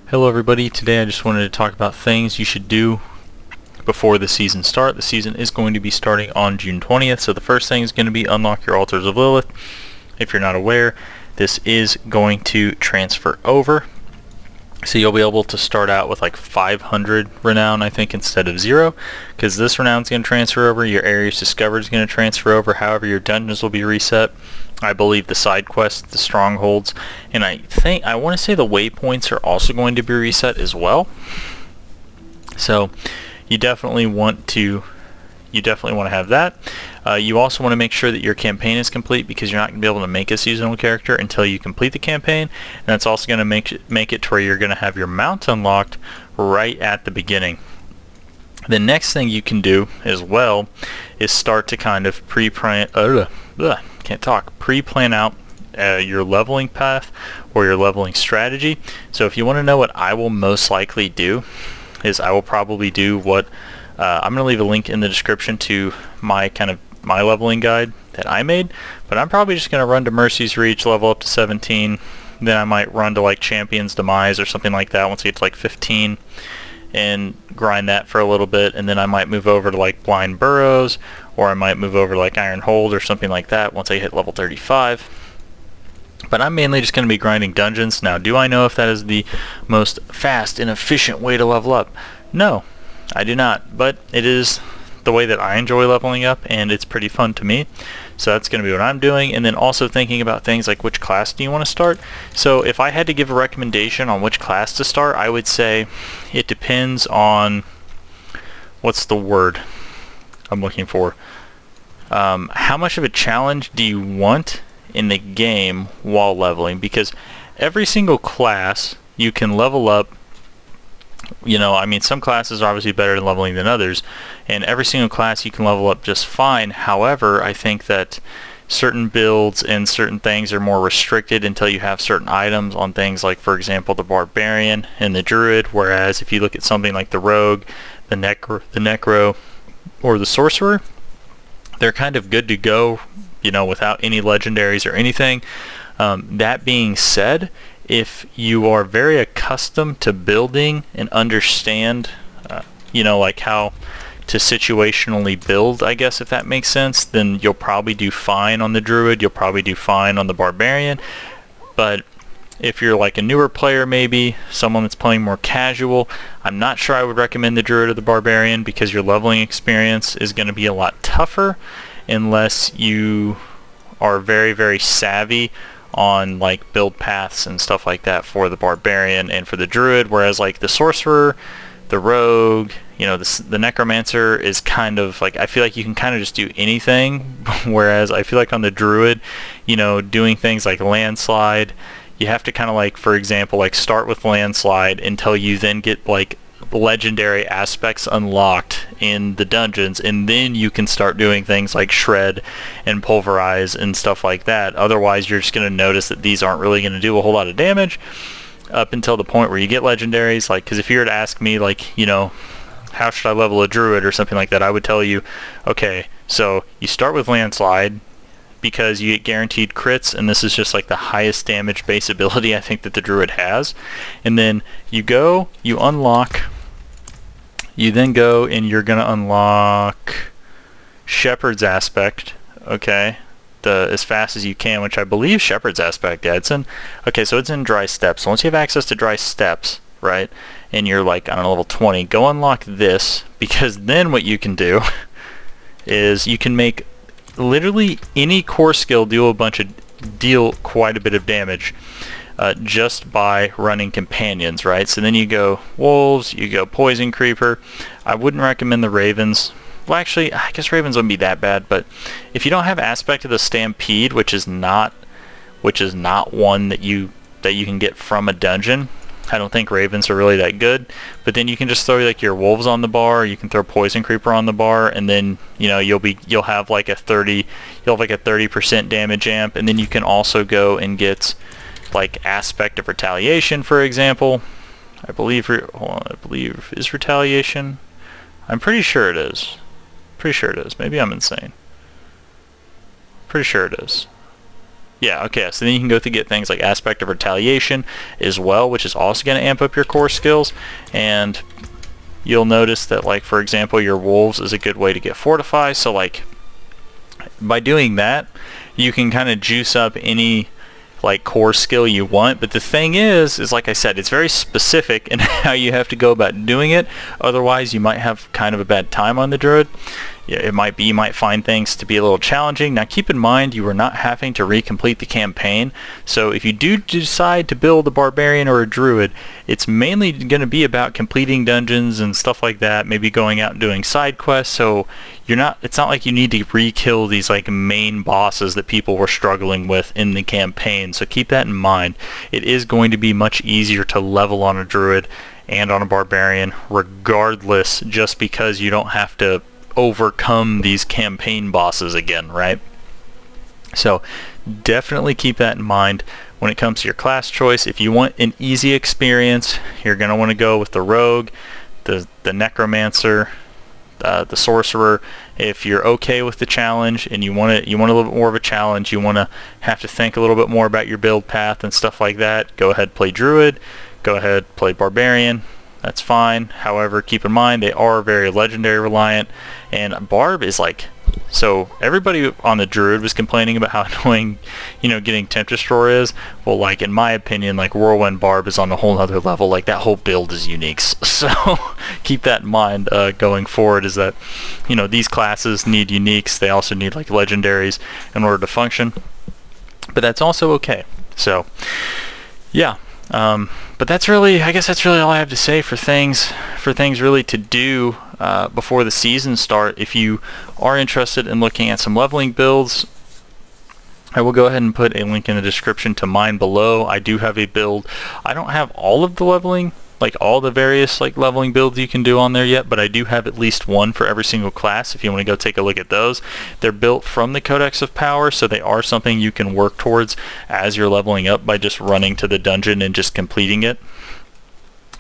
Hello everybody, today I just wanted to talk about things you should do before the season starts. The season is going to be starting on June 20th, so the first thing is going to be unlock your Altars of Lilith. If you're not aware, this is going to transfer over. So you'll be able to start out with like 500 renown, I think, instead of 0, because this renown is going to transfer over, your areas discovered is going to transfer over, however your dungeons will be reset. I believe the side quests, the strongholds, and I want to say the waypoints are also going to be reset as well. So you definitely want to have that. You also want to make sure that your campaign is complete, because you're not going to be able to make a seasonal character until you complete the campaign, and that's also going to make it to where you're going to have your mount unlocked right at the beginning. The next thing you can do as well is start to kind of pre-plan out your leveling path or your leveling strategy. So if you want to know what I will most likely do, is I will probably do what I'm going to leave a link in the description to my leveling guide that I made, but I'm probably just going to run to Mercy's Reach, level up to 17, then I might run to like Champion's Demise or something like that once I get to like 15 and grind that for a little bit, and then I might move over to like Blind Burrows, or I might move over to like Iron Hold or something like that once I hit level 35. But I'm mainly just going to be grinding dungeons. Now, do I know if that is the most fast and efficient way to level up? No, I do not, but it is the way that I enjoy leveling up, and it's pretty fun to me. So that's going to be what I'm doing, and then also thinking about things like which class do you want to start. So if I had to give a recommendation on which class to start, I would say it depends on, what's the word I'm looking for? How much of a challenge do you want in the game while leveling? Because every single class you can level up. Some classes are obviously better at leveling than others, and every single class you can level up just fine. However, I think that certain builds and certain things are more restricted until you have certain items on things like, for example, the Barbarian and the Druid, whereas if you look at something like the Rogue, the Necro, or the Sorcerer, they're kind of good to go, without any legendaries or anything. That being said, if you are very accustomed to building and understand, like how to situationally build, I guess, if that makes sense, then you'll probably do fine on the Druid, you'll probably do fine on the Barbarian. But if you're like a newer player, maybe someone that's playing more casual, I'm not sure I would recommend the Druid or the Barbarian, because your leveling experience is going to be a lot tougher unless you are very, very savvy on like build paths and stuff like that for the Barbarian and for the Druid, whereas like the Sorcerer, the Rogue, the Necromancer is kind of like, I feel like you can kind of just do anything, whereas I feel like on the Druid, doing things like Landslide, you have to kind of like, for example, like start with Landslide until you then get like legendary aspects unlocked in the dungeons, and then you can start doing things like Shred and Pulverize and stuff like that. Otherwise, you're just going to notice that these aren't really going to do a whole lot of damage up until the point where you get legendaries. Like, because if you were to ask me, like, how should I level a Druid or something like that, I would tell you, okay, so you start with Landslide, because you get guaranteed crits, and this is just like the highest damage base ability I think that the Druid has. And then you then go and you're going to unlock Shepherd's Aspect, okay, as fast as you can, which I believe Shepherd's Aspect, yeah, it's in Dry Steps. So once you have access to Dry Steps, right, and you're like, I don't know, level 20, go unlock this, because then what you can do is you can make literally any core skill deal quite a bit of damage just by running companions, right? So then you go Wolves, you go Poison Creeper. I wouldn't recommend the Ravens. Well, actually, I guess Ravens wouldn't be that bad, but if you don't have Aspect of the Stampede, which is not one that you can get from a dungeon, I don't think Ravens are really that good. But then you can just throw like your Wolves on the bar, you can throw Poison Creeper on the bar, and then you'll have like a 30% damage amp, and then you can also go and get like Aspect of Retaliation, for example. I believe is Retaliation. I'm pretty sure it is. Maybe I'm insane. Pretty sure it is. Yeah, okay, so then you can go to get things like Aspect of Retaliation as well, which is also going to amp up your core skills. And you'll notice that, like, for example, your Wolves is a good way to get Fortify. So, like, by doing that, you can kind of juice up any, like, core skill you want. But the thing is like I said, it's very specific in how you have to go about doing it. Otherwise, you might have kind of a bad time on the Druid. It might be, you might find things to be a little challenging. Now keep in mind, you are not having to recomplete the campaign. So if you do decide to build a Barbarian or a Druid, it's mainly going to be about completing dungeons and stuff like that, maybe going out and doing side quests. So it's not like you need to re-kill these like main bosses that people were struggling with in the campaign. So keep that in mind. It is going to be much easier to level on a Druid and on a Barbarian regardless, just because you don't have to overcome these campaign bosses again, right? So definitely keep that in mind when it comes to your class choice. If you want an easy experience, you're going to want to go with the Rogue, the Necromancer, the Sorcerer. If you're okay with the challenge and you want a little bit more of a challenge, you want to have to think a little bit more about your build path and stuff like that, go ahead, play Druid, go ahead, play Barbarian. That's fine. However, keep in mind they are very legendary reliant, and Barb is like, so everybody on the Druid was complaining about how annoying, getting Temp Destroyer is. Well, like, in my opinion, like, Whirlwind Barb is on a whole other level. Like, that whole build is unique. So keep that in mind going forward, is that, these classes need uniques. They also need, like, legendaries in order to function. But that's also okay. So, yeah. But I guess that's really all I have to say for things really to do before the season start. If you are interested in looking at some leveling builds, I will go ahead and put a link in the description to mine below. I do have a build. I don't have all of the leveling, like all the various like leveling builds you can do on there yet, but I do have at least one for every single class if you want to go take a look at those. They're built from the Codex of Power, so they are something you can work towards as you're leveling up by just running to the dungeon and just completing it.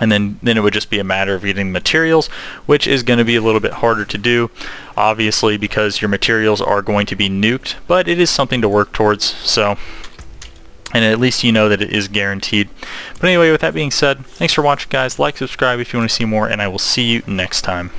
And then it would just be a matter of getting materials, which is going to be a little bit harder to do, obviously, because your materials are going to be nuked, but it is something to work towards. So, and at least you know that it is guaranteed. But anyway, with that being said, thanks for watching, guys. Like, subscribe if you want to see more, and I will see you next time.